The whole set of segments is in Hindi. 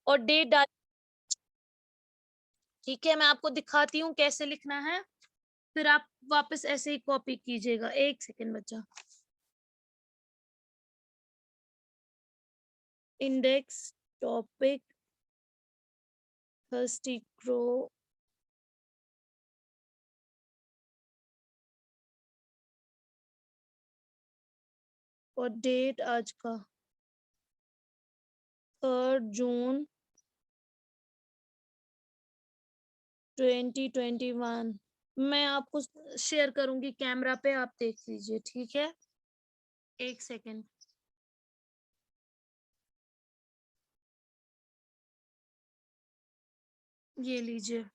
और डेट डाल। ठीक है, मैं आपको दिखाती हूँ कैसे लिखना है, फिर आप वापस ऐसे ही कॉपी कीजिएगा। एक सेकेंड बच्चा। इंडेक्स, टॉपिक, थर्स्टी क्रो, और डेट आज का 3 जून 2021। मैं आपको शेयर करूंगी कैमरा पे, आप देख लीजिए। ठीक है, एक सेकेंड। ये लीजिए,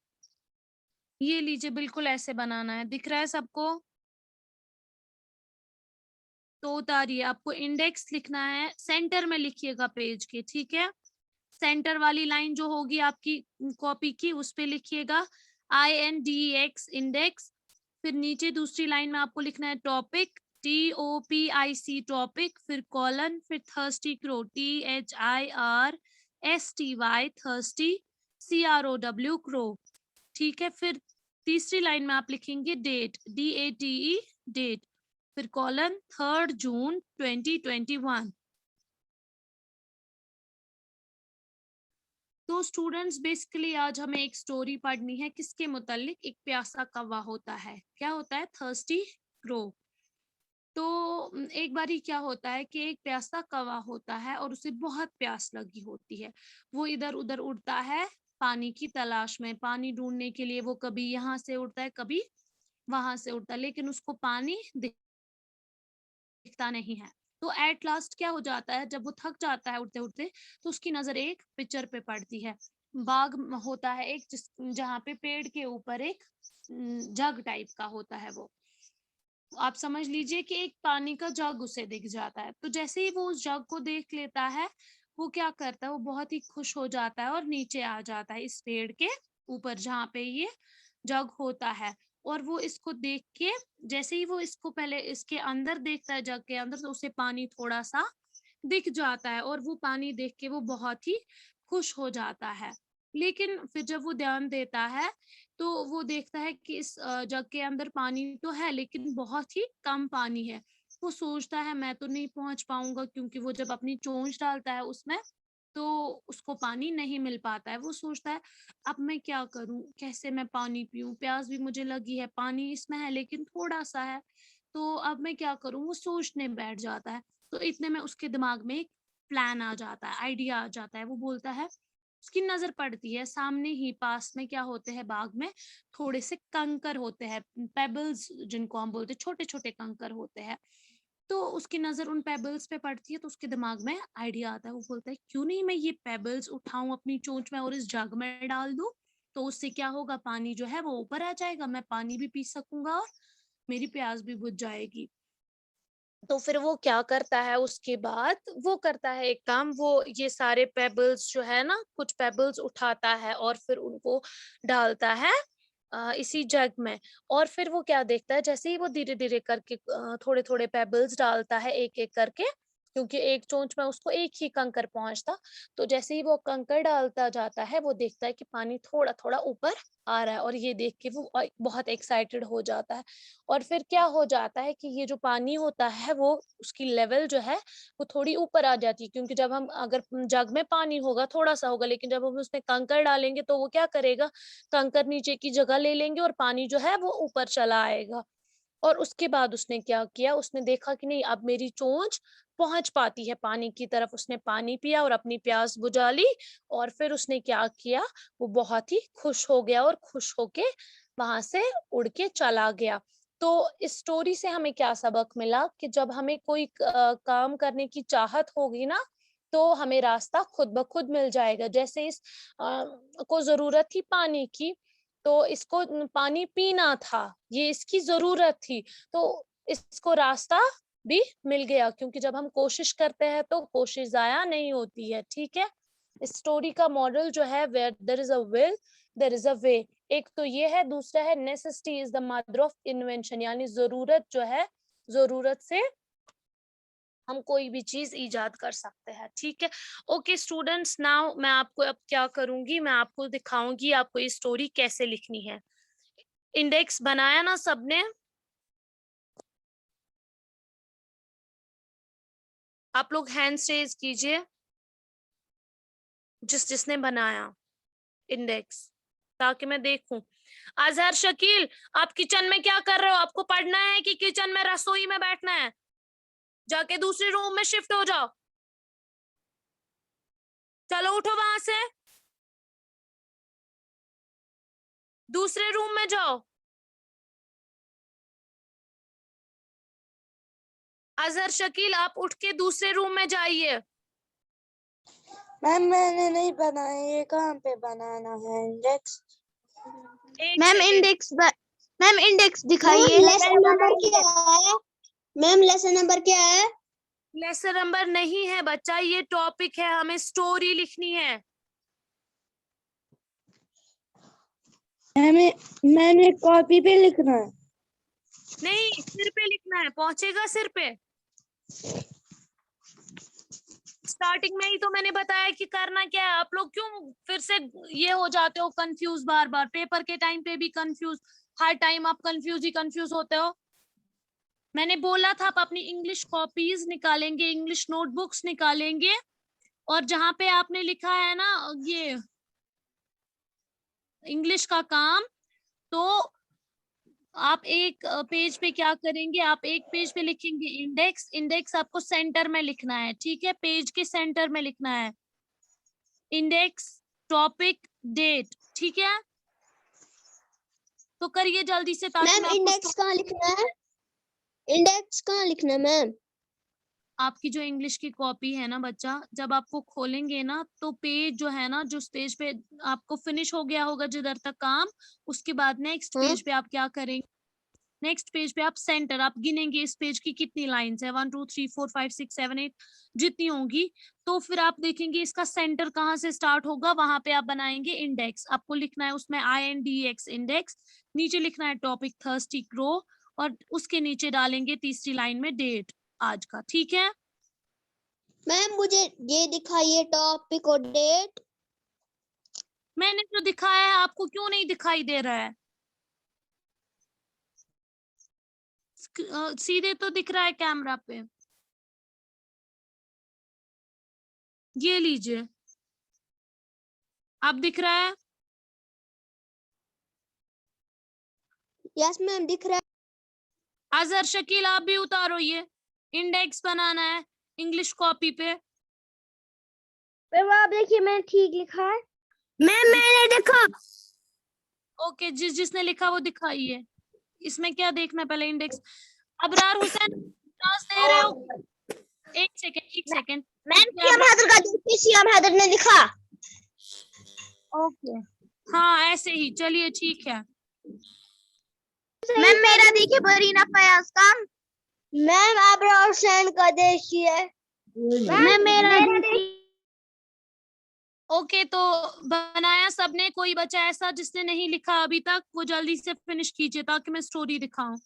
ये लीजिए, बिल्कुल ऐसे बनाना है। दिख रहा है सबको? तो उतारिए, आपको इंडेक्स लिखना है, सेंटर में लिखिएगा पेज के। ठीक है, सेंटर वाली लाइन जो होगी आपकी कॉपी की, उस पे लिखिएगा INDEX, इंडेक्स। फिर नीचे दूसरी लाइन में आपको लिखना है टॉपिक, TOPIC, टॉपिक, फिर कॉलन, फिर thirsty crow, THIRSTY, thirsty, CROW, crow. ठीक है, फिर तीसरी लाइन में आप लिखेंगे डेट, DATE, डेट, फिर कॉलन 3 जून 2021। तो स्टूडेंट्स, बेसिकली आज हमें एक स्टोरी पढ़नी है, किसके मुतालिक? एक प्यासा कौवा होता है। क्या होता है? Thirsty crow. तो एक बारी क्या होता है कि एक प्यासा कौवा होता है और उसे बहुत प्यास लगी होती है। वो इधर उधर उड़ता है पानी की तलाश में, पानी ढूंढने के लिए। वो कभी यहाँ से उड़ता है, कभी वहां से उड़ता है, लेकिन उसको पानी दिखता नहीं है। तो एट लास्ट क्या हो जाता है, जब वो थक जाता है उड़ते उड़ते, तो उसकी नजर एक पिक्चर पे पड़ती है। बाग होता है एक, जहाँ पे पेड़ के ऊपर एक जग टाइप का होता है। वो आप समझ लीजिए कि एक पानी का जग उसे दिख जाता है। तो जैसे ही वो उस जग को देख लेता है, वो क्या करता है, वो बहुत ही खुश हो जाता है और नीचे आ जाता है इस पेड़ के ऊपर जहाँ पे ये जग होता है। और वो इसको देख के, जैसे ही वो इसको पहले इसके अंदर देखता है, जग के अंदर, तो उसे पानी थोड़ा सा दिख जाता है और वो पानी देख के वो बहुत ही खुश हो जाता है। लेकिन फिर जब वो ध्यान देता है, तो वो देखता है कि इस जग के अंदर पानी तो है, लेकिन बहुत ही कम पानी है। वो सोचता है मैं तो नहीं पहुंच पाऊंगा, क्योंकि वो जब अपनी चोंच डालता है उसमें, तो उसको पानी नहीं मिल पाता है। वो सोचता है अब मैं क्या करूं, कैसे मैं पानी पीऊं, प्यास भी मुझे लगी है, पानी इसमें है लेकिन थोड़ा सा है, तो अब मैं क्या करूं। वो सोचने बैठ जाता है। तो इतने में उसके दिमाग में एक प्लान आ जाता है, आइडिया आ जाता है। वो बोलता है, उसकी नजर पड़ती है सामने ही पास में, क्या होते हैं बाग में, थोड़े से कंकर होते हैं, पेबल्स जिनको हम बोलते हैं, छोटे छोटे कंकर होते हैं। तो उसकी नजर उन पेबल्स पे पड़ती है, तो उसके दिमाग में आइडिया आता है। वो बोलता है क्यों नहीं मैं ये पेबल्स उठाऊं अपनी चोंच में और इस जग में डाल दूं, तो उससे क्या होगा, पानी जो है वो ऊपर आ जाएगा, मैं पानी भी पी सकूंगा और मेरी प्यास भी बुझ जाएगी। तो फिर वो क्या करता है, उसके बाद वो करता है एक काम, वो ये सारे पेबल्स जो है ना, कुछ पेबल्स उठाता है और फिर उनको डालता है इसी जग में। और फिर वो क्या देखता है, जैसे ही वो धीरे धीरे करके थोड़े थोड़े पेबल्स डालता है एक एक करके, क्योंकि एक चोंच में उसको एक ही कंकर पहुंचता। तो जैसे ही वो कंकर डालता जाता है, वो देखता है कि पानी थोड़ा थोड़ा ऊपर आ रहा है, और ये देख के वो बहुत एक्साइटेड हो जाता है। और फिर क्या हो जाता है कि ये जो पानी होता है, वो उसकी लेवल जो है वो थोड़ी ऊपर आ जाती है, क्योंकि जब हम अगर जग में पानी होगा थोड़ा सा होगा, लेकिन जब हम उसमें कंकर डालेंगे तो वो क्या करेगा, कंकर नीचे की जगह ले लेंगे और पानी जो है वो ऊपर चला आएगा। और उसके बाद उसने क्या किया, उसने देखा कि नहीं, अब मेरी चोंच पहुंच पाती है पानी की तरफ। उसने पानी पिया और अपनी प्यास बुझा ली। और फिर उसने क्या किया, वो बहुत ही खुश हो गया और खुश होके वहां से उड़ के चला गया। तो इस स्टोरी से हमें क्या सबक मिला कि जब हमें कोई काम करने की चाहत होगी ना, तो हमें रास्ता खुद ब खुद मिल जाएगा। जैसे इस को जरूरत थी पानी की, तो इसको पानी पीना था, ये इसकी जरूरत थी, तो इसको रास्ता भी मिल गया, क्योंकि जब हम कोशिश करते हैं तो कोशिश जाया नहीं होती है। ठीक है, इस स्टोरी का मॉडल जो है, where there is a will there is a way. एक तो ये है, दूसरा है necessity is the mother of invention, यानी जरूरत जो है, जरूरत से हम कोई भी चीज इजाद कर सकते हैं, ठीक है। ओके स्टूडेंट्स, नाउ मैं आपको अब क्या करूंगी, मैं आपको दिखाऊंगी आपको ये स्टोरी कैसे लिखनी है। इंडेक्स बनाया ना सबने? आप लोग हैंड रेज कीजिए जिसने बनाया इंडेक्स, ताकि मैं देखूं। अजहर, शकील, आप किचन में क्या कर रहे हो? आपको पढ़ना है कि किचन में रसोई में बैठना है? जाके दूसरे रूम में शिफ्ट हो जाओ। चलो उठो वहां से, दूसरे रूम में जाओ। अजहर, शकील, आप उठ के दूसरे रूम में जाइए। मैम मैंने नहीं बनाया, ये कहाँ पे बनाना है इंडेक्स? एक ma'am second. Index ma'am index दिखाइए। लेसन नंबर क्या है? मैम लेसन नंबर क्या है? लेसन नंबर नहीं है बच्चा, ये टॉपिक है, हमें स्टोरी लिखनी है। मैंने कॉपी पे लिखना है। नहीं, सिर पे लिखना है, पहुंचेगा सिर पे। स्टार्टिंग में ही तो मैंने बताया कि करना क्या है। आप लोग क्यों फिर से ये हो जाते हो कंफ्यूज, बार बार पेपर के टाइम पे भी कंफ्यूज, हर टाइम आप कंफ्यूज होते हो। मैंने बोला था आप अपनी इंग्लिश कॉपीज निकालेंगे, इंग्लिश नोटबुक्स निकालेंगे, और जहां पे आपने लिखा है ना ये इंग्लिश का काम, तो आप एक पेज पे क्या करेंगे, आप एक पेज पे लिखेंगे इंडेक्स। इंडेक्स आपको सेंटर में लिखना है, ठीक है, पेज के सेंटर में लिखना है इंडेक्स, टॉपिक, डेट, ठीक है। तो करिए जल्दी से ताकि मैम मैं आपको इंडेक्स कहाँ लिखना है? इंडेक्स कहाँ लिखना है मैम? आपकी जो इंग्लिश की कॉपी है ना बच्चा, जब आपको खोलेंगे ना तो पेज जो है ना, जो पेज पे आपको फिनिश हो गया होगा जिधर तक काम, उसके बाद नेक्स्ट हाँ पेज पे आप क्या करेंगे, नेक्स्ट पेज पे आप सेंटर, आप गिनेंगे इस पेज की कितनी लाइंस है, 1 2 3 4 5 6 7 8 जितनी होंगी। तो फिर आप देखेंगे इसका सेंटर कहाँ से स्टार्ट होगा, वहां पे आप बनाएंगे इंडेक्स। आपको लिखना है उसमें INDEX इंडेक्स, नीचे लिखना है टॉपिक थर्स्टी रो, और उसके नीचे डालेंगे तीसरी लाइन में डेट आज का, ठीक है। मैम मुझे ये दिखाइए टॉपिक और डेट। मैंने जो दिखाया है आपको क्यों नहीं दिखाई दे रहा है? सीधे तो दिख रहा है कैमरा पे, ये लीजिए, अब दिख रहा है। यस मैम दिख रहा अजहर, शकील, आप भी उतारो, ये इंडेक्स बनाना है इंग्लिश कॉपी पे। है। आप देखिए मैंने ठीक लिखा है। मैम मैंने देखा। ओके, जिसने लिखा वो दिखाइए। इसमें क्या देखना है पहले, इंडेक्स। अबरार हुसैन, क्लास दे रहे हो? एक सेकेंड, एक सेकेंड। मैम सीएम हैदर का देखिए, सीएम हैदर ने लिखा। ओके, हाँ ऐसे ही, चलिए ठीक है। मैम मेरा देखिए बरीना फयाज का। मैम अबरार हुसैन का देखिए। मैम मेरा देखिए। ओके, तो बनाया सबने? कोई बचा ऐसा जिसने नहीं लिखा अभी तक? वो जल्दी से फिनिश कीजिए ताकि मैं स्टोरी दिखाऊं।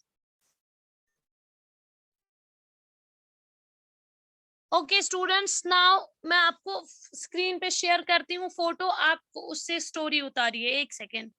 ओके स्टूडेंट्स, नाउ मैं आपको स्क्रीन पे शेयर करती हूँ फोटो, आप उससे स्टोरी उतारिए, एक सेकेंड।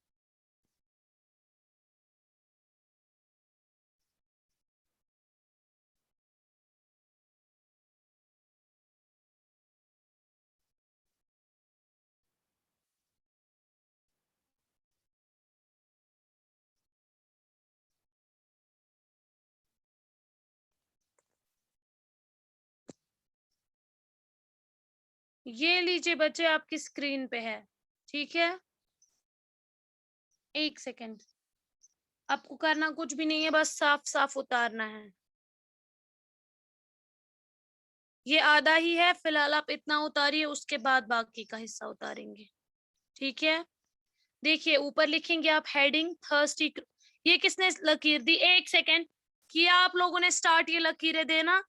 ये लीजिए बच्चे, आपकी स्क्रीन पे है, ठीक है। एक सेकेंड, आपको करना कुछ भी नहीं है, बस साफ साफ उतारना है। ये आधा ही है फिलहाल, आप इतना उतारिए, उसके बाद बाकी का हिस्सा उतारेंगे, ठीक है। देखिए ऊपर लिखेंगे आप हेडिंग थर्स्टी। ये किसने लकीर दी? एक सेकेंड, किया आप लोगों ने स्टार्ट ये लकीरें देना?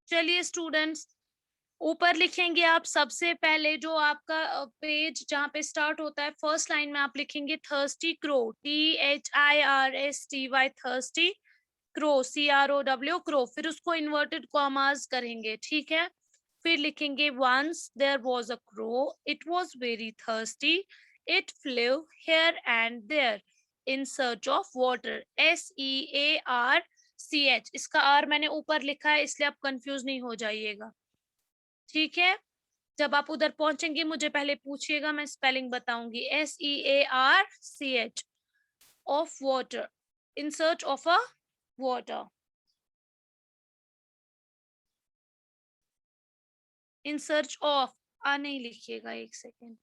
चलिए स्टूडेंट्स, ऊपर लिखेंगे आप सबसे पहले जो आपका पेज जहाँ पे स्टार्ट होता है, फर्स्ट लाइन में आप लिखेंगे thirsty crow, THIRSTY, thirsty, crow, CROW, crow, फिर उसको इन्वर्टेड कॉमास करेंगे, ठीक है। फिर लिखेंगे once there was a crow, it was very thirsty, it flew here and there in search of water, SEARCH, इसका R मैंने ऊपर लिखा है इसलिए आप कंफ्यूज नहीं हो जाइएगा, ठीक है। जब आप उधर पहुंचेंगे मुझे पहले पूछिएगा, मैं स्पेलिंग बताऊंगी, SEARCH, of water, in search of a water, in search of, आ नहीं लिखिएगा, एक सेकेंड।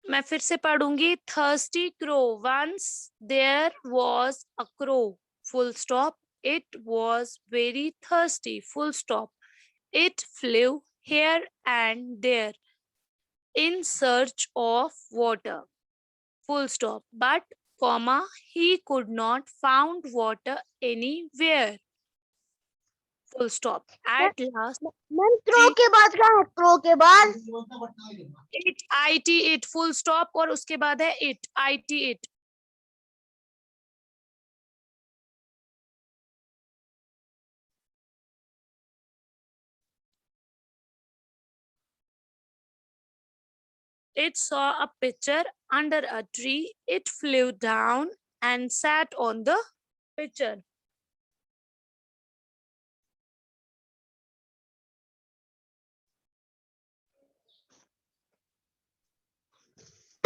मैं फिर से पढ़ूंगी, thirsty crow, once there was a crow, full stop, it was very thirsty, full stop, it flew here and there in search of water, full stop, but comma, he could not found water anywhere, full stop, at last ma'am crow के बाद क्या है? क्रो के बाद it full stop और उसके बाद है it. It saw a pitcher under a tree, it flew down and sat on the pitcher.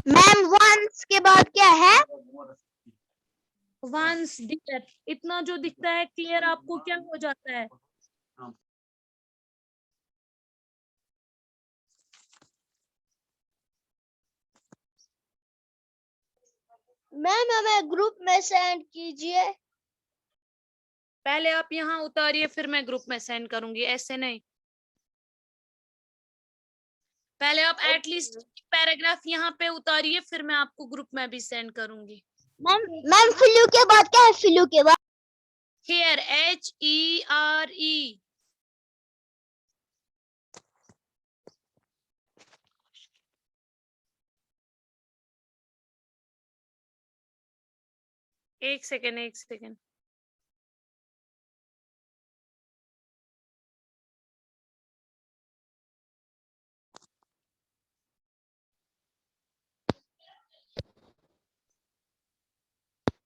Ma'am once के बाद क्या है? Once dear, इतना जो दिखता है क्लियर आपको क्या हो जाता है? मैम हमें ग्रुप में सेंड कीजिए। पहले आप यहाँ उतारिए फिर मैं ग्रुप में सेंड करूंगी, ऐसे नहीं। पहले आप एटलीस्ट पैराग्राफ यहाँ पे उतारिए फिर मैं आपको ग्रुप में भी सेंड करूंगी। मैम फ्लू के बाद क्या है? फ्लू के बाद Here, HERE, एक सेकेंड।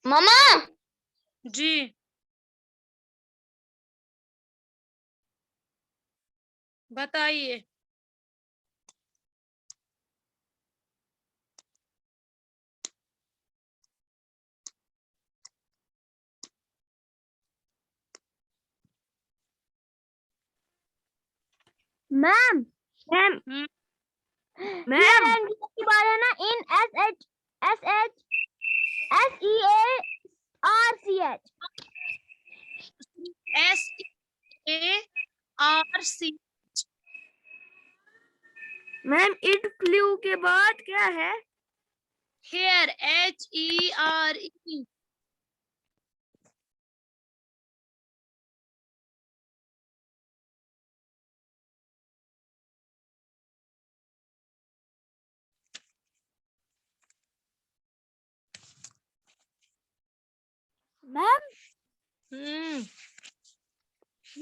मामा जी बताइए। मैम मैम मैम के बाद है ना इन SHSEARCH SEARC, ma'am it flu के बाद क्या है? Here, HERE, मैम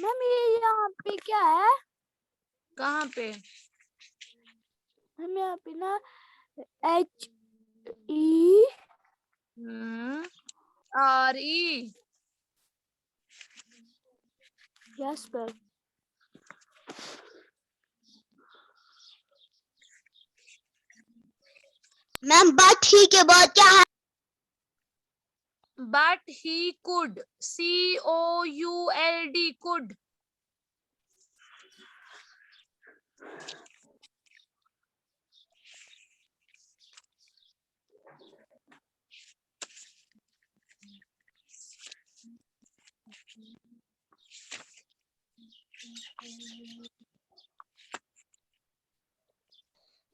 मैम ये यहाँ पे क्या है? कहाँ पे? हम यहाँ पे ना HERE यस पर मैम बट ही के बाद क्या है? But he could, COULD, could.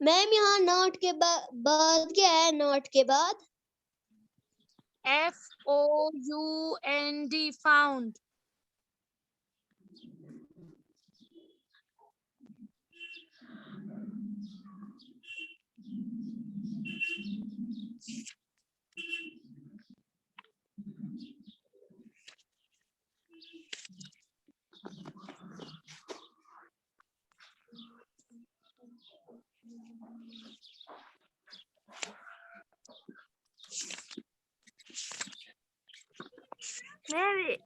Ma'am यहाँ नॉट के बाद क्या है? नॉट के बाद FOUND, found.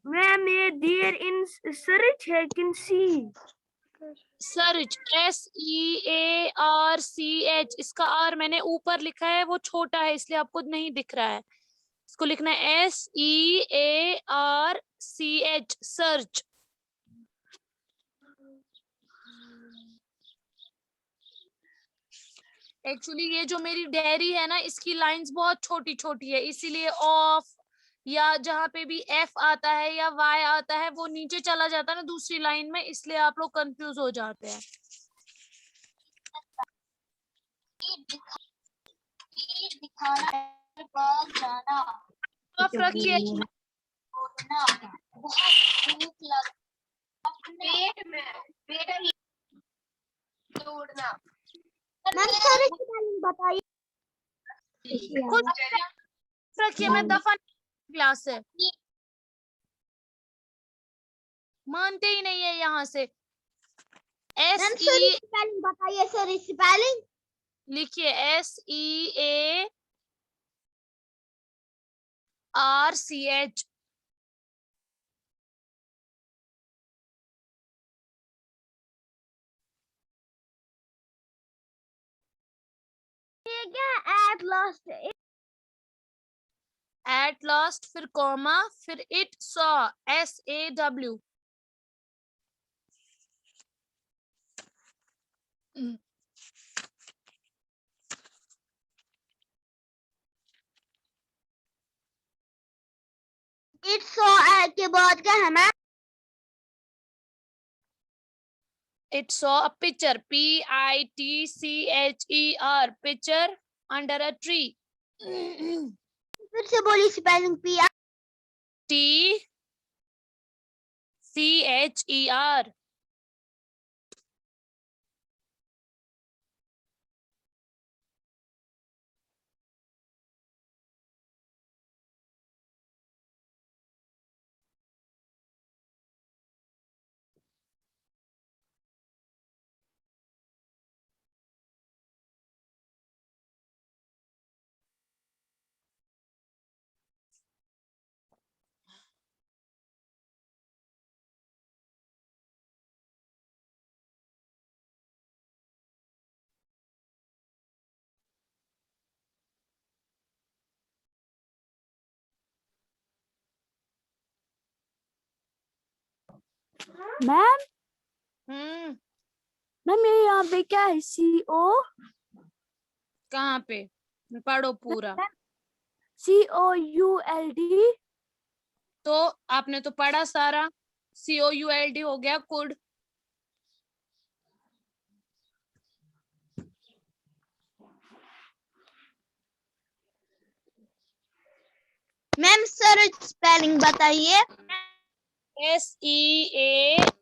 मैम ये dear in search है can see. सर्च, SEARCH, इसका आर मैंने ऊपर लिखा है, वो छोटा है इसलिए आपको नहीं दिख रहा है। इसको लिखना है SEARCH, सर्च। एक्चुअली ये जो मेरी डायरी है ना, इसकी लाइंस बहुत छोटी छोटी है, इसीलिए ऑफ या जहाँ पे भी एफ आता है या वाई आता है वो नीचे चला जाता है ना दूसरी लाइन में, इसलिए आप लोग कंफ्यूज हो जाते हैं। आप रखिए, बहुत भूख लग पेट में पेट तोड़ना। मैम सर बताइए खुद रखिए, मैं दफा क्लास से मानते ही नहीं है यहाँ से। स्पेलिंग बताइए सर, स्पेलिंग लिखिए SEARCH। At last at last, फिर कॉमा, फिर it saw, SAW। It saw के बाद क्या है ma'am? It saw a picture, PITCHER, picture under a tree. फिर से बोली स्पेलिंग TCHER। मैम मैम ये यहाँ पे क्या है? CO कहाँ पे? पढ़ो पूरा। COULD। तो आपने तो पढ़ा सारा। COULD हो गया कुड। मैम सर स्पेलिंग बताइए। SEARCH।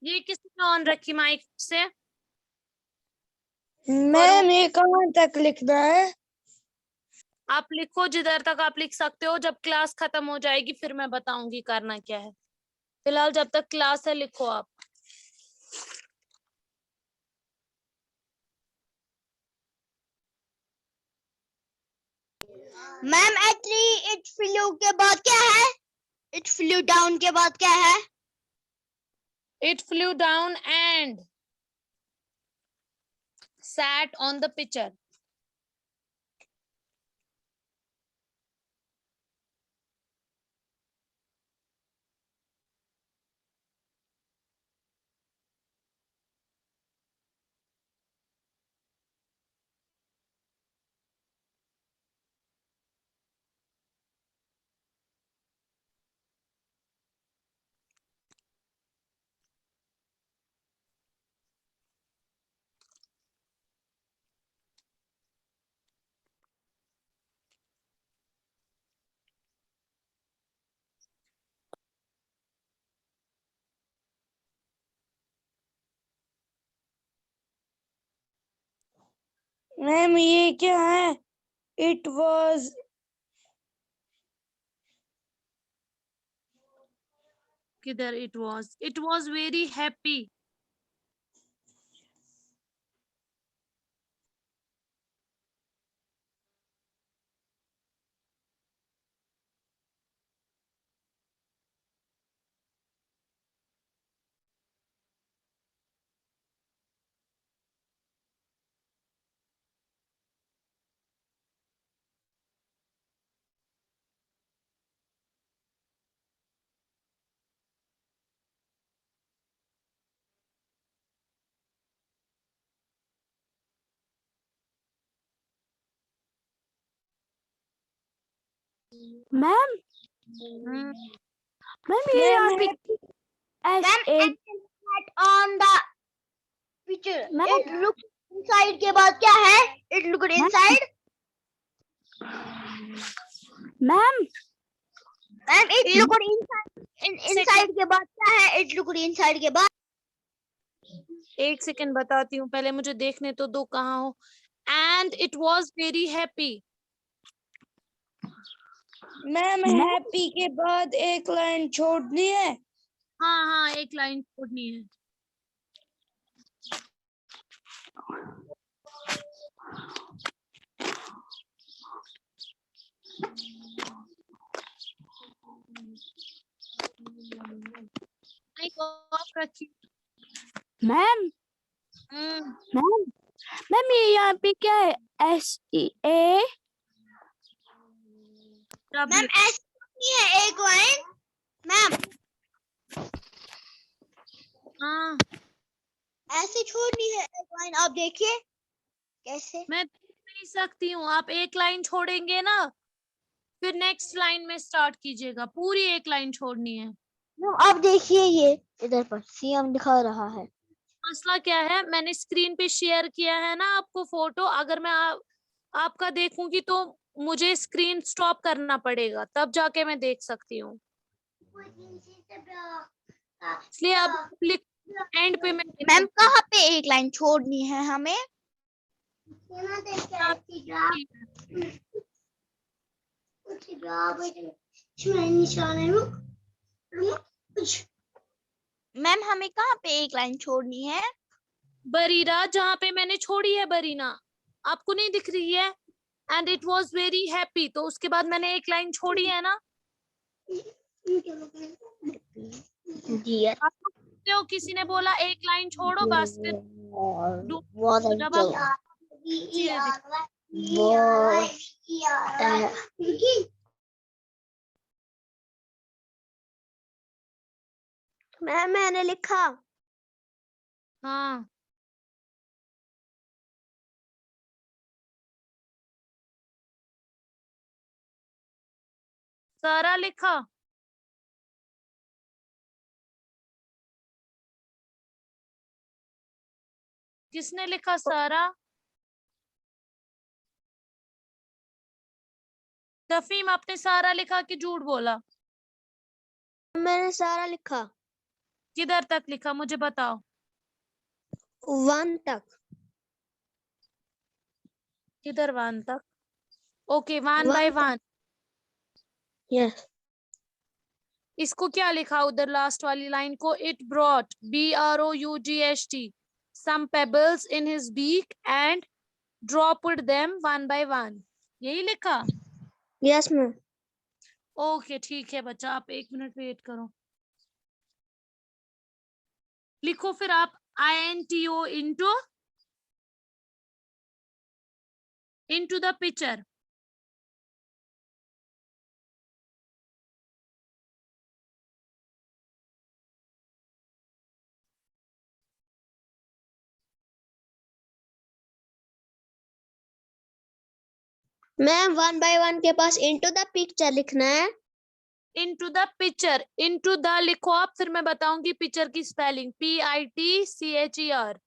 ये किसने ऑन रखी माइक से? मैम ये कहाँ तक लिखना है? आप लिखो जिधर तक आप लिख सकते हो, जब क्लास खत्म हो जाएगी फिर मैं बताऊंगी करना क्या है। फिलहाल जब तक क्लास है लिखो आप। मैम एक्चुअली इट फ्लू के बाद क्या है? इट फ्लू डाउन के बाद क्या है? It flew down and sat on the pitcher. Ma'am ये क्या है? इट वॉज किधर it was very happy. Ma'am ma'am ये यहाँ पे on the picture it look inside के बाद क्या है? It look inside ma'am it look inside के बाद क्या है? It look inside के बाद एक सेकंड बताती हूँ, पहले मुझे देखने तो दो कहाँ हो। And it was very happy. Ma'am happy के बाद एक लाइन छोड़नी है। हाँ हाँ, एक लाइन छोड़नी है। मैम मैम मैम ये यहाँ पे क्या है? SEA मैम ऐसे नहीं है एक लाइन मैम। हाँ ऐसे छोड़नी है एक लाइन, आप देखिए कैसे। मैं देख नहीं सकती हूँ, आप एक लाइन छोड़ेंगे ना, फिर नेक्स्ट लाइन में स्टार्ट कीजिएगा। पूरी एक लाइन छोड़नी है। आप देखिए ये इधर पर CM दिखा रहा है। मसला क्या है, मैंने स्क्रीन पे शेयर किया है ना आपको फोटो। अगर मैं आपका देखूंगी तो मुझे स्क्रीन स्टॉप करना पड़ेगा, तब जाके मैं देख सकती हूँ। इसलिए अब एंड पे मैम कहाँ पे एक लाइन छोड़नी है हमें? मैम हमें कहाँ पे एक लाइन छोड़नी है? बरीरा, जहाँ पे मैंने छोड़ी है बरीना, आपको नहीं दिख रही है? And it was very happy, तो उसके बाद मैंने एक लाइन छोड़ी है ना। जी आपको किसी ने बोला एक लाइन छोड़ो बस, फिर मैम मैंने लिखा। हाँ सारा लिखा। किसने लिखा सारा? तफीम, आपने सारा लिखा कि झूठ बोला? मैंने सारा लिखा। किधर तक लिखा मुझे बताओ। 1 तक। किधर 1 तक? Okay, 1 by 1। यस। इसको क्या लिखा उधर लास्ट वाली लाइन को? It brought BROUGHT some pebbles in his beak and dropped them 1 by 1, यही लिखा? Yes ma'am. ओके ठीक है बच्चा, आप 1 मिनट वेट करो। लिखो फिर आप INTO into the picture। Ma'am 1 by 1 के पास इनटू द पिक्चर लिखना है। Into the picture, into the लिखो आप, फिर मैं बताऊंगी पिक्चर की spelling. PITCHER।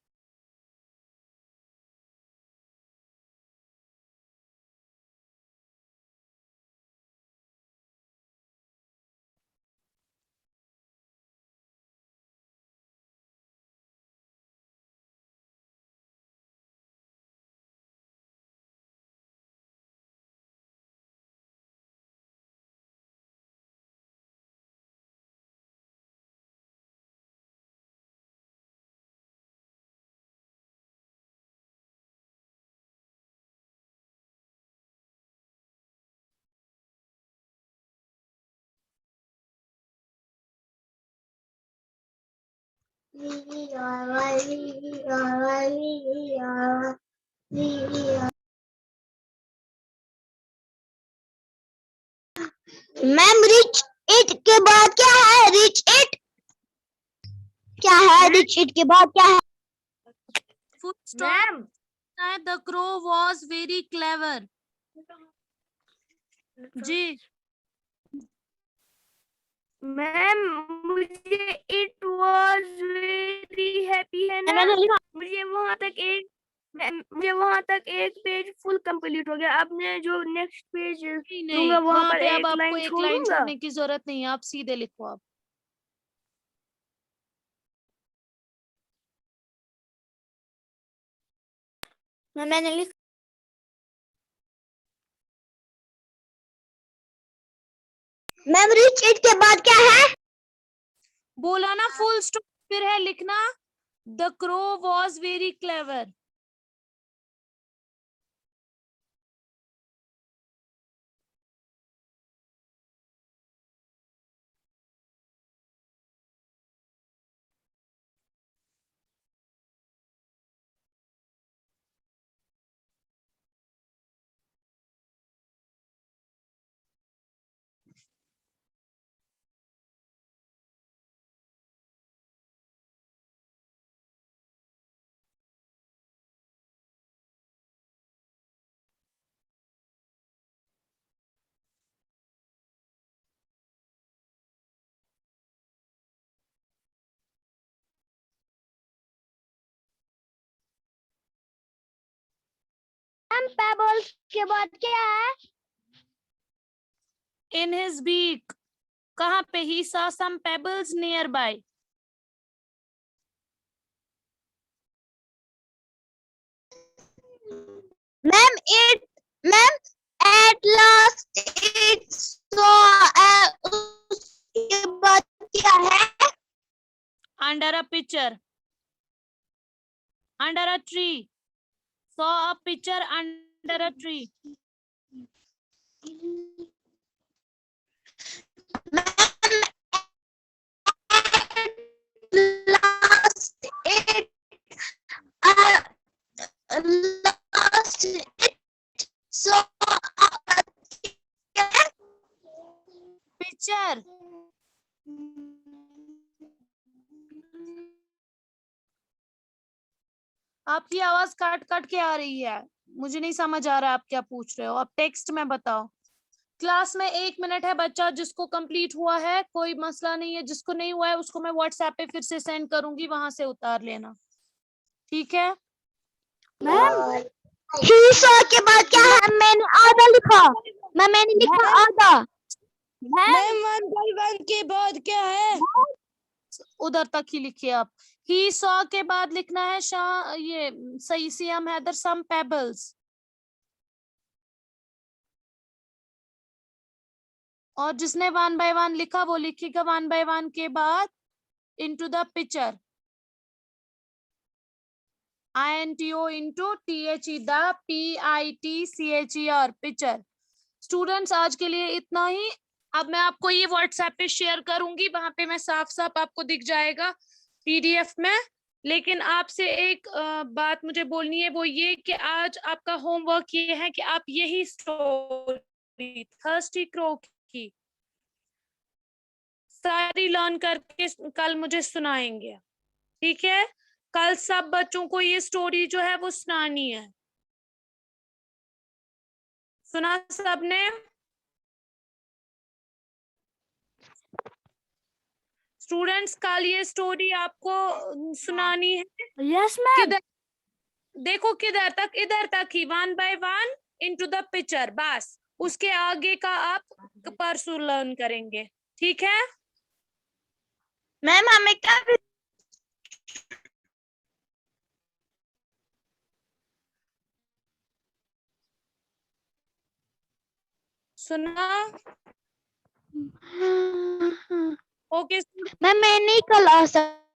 Ma'am reach it के बाद क्या है? रिच इट क्या है? रिच इट के बाद क्या है? Full stop. The crow was very clever. जी मैम मुझे इट वॉज वेरी हैप्पी है ना, मुझे वहां तक एक पेज फुल कंप्लीट हो गया। अब मैं जो नेक्स्ट पेज नहीं लूंगा नहीं, वहां वहां पर पे अब एक आपको लाइन एक लाइन छोड़ूंगा। छोड़ने की जरूरत नहीं है, आप सीधे लिखो आप। मैंने लिखा। मैम रिच इट के बाद क्या है? बोला ना फुल स्टॉप, फिर है लिखना the crow was very clever. Ma'am pebbles के बाद क्या है? इन हिज बीक, कहाँ पे? He saw some pebbles nearby। Ma'am it ma'am at last it saw उसके बाद क्या है? Under a picture, under a tree, saw a picture under a tree। Last it last it saw picture. आपकी आवाज काट काट के आ रही है, मुझे नहीं समझ आ रहा है आप क्या पूछ रहे हो। अब टेक्स्ट में बताओ। क्लास में 1 मिनट है बच्चा, जिसको कंप्लीट हुआ है कोई मसला नहीं है, जिसको नहीं हुआ है उसको मैं व्हाट्सएप पे फिर से सेंड करूंगी, वहां से उतार लेना, ठीक है? मैम ही सॉ के बाद क्या है? मैंने आधा लिखा। मैंने लिखा आधा। मैम 1 बाय 1 के बाद क्या है? उधर तक ही लिखिए आप। ही सॉ के बाद लिखना है ये सही सीएम हैदर सम पेबल्स। और जिसने 1 बाय 1 लिखा वो लिखेगा 1 बाय 1 के बाद into the picture, INTO into THE, the PITCHER, picture. Students आज के लिए इतना ही। अब मैं आपको ये व्हाट्सएप पे शेयर करूंगी, वहां पे मैं साफ साफ आपको दिख जाएगा PDF में। लेकिन आपसे एक बात मुझे बोलनी है, वो ये कि आज आपका होमवर्क ये है कि आप यही स्टोरी थर्स्टी क्रो की सारी लर्न करके कल मुझे सुनाएंगे, ठीक है? कल सब बच्चों को ये स्टोरी जो है वो सुनानी है। सुना सबने? स्टूडेंट्स कल ये स्टोरी आपको सुनानी है। Yes ma'am. किधर देखो, किधर तक? इधर तक ही 1 बाय 1 इनटू द पिक्चर, बस। उसके आगे का आप परसों लर्न करेंगे, ठीक है? मैम हमें कब सुना? ओके मैम मैं नहीं कल आ सकती।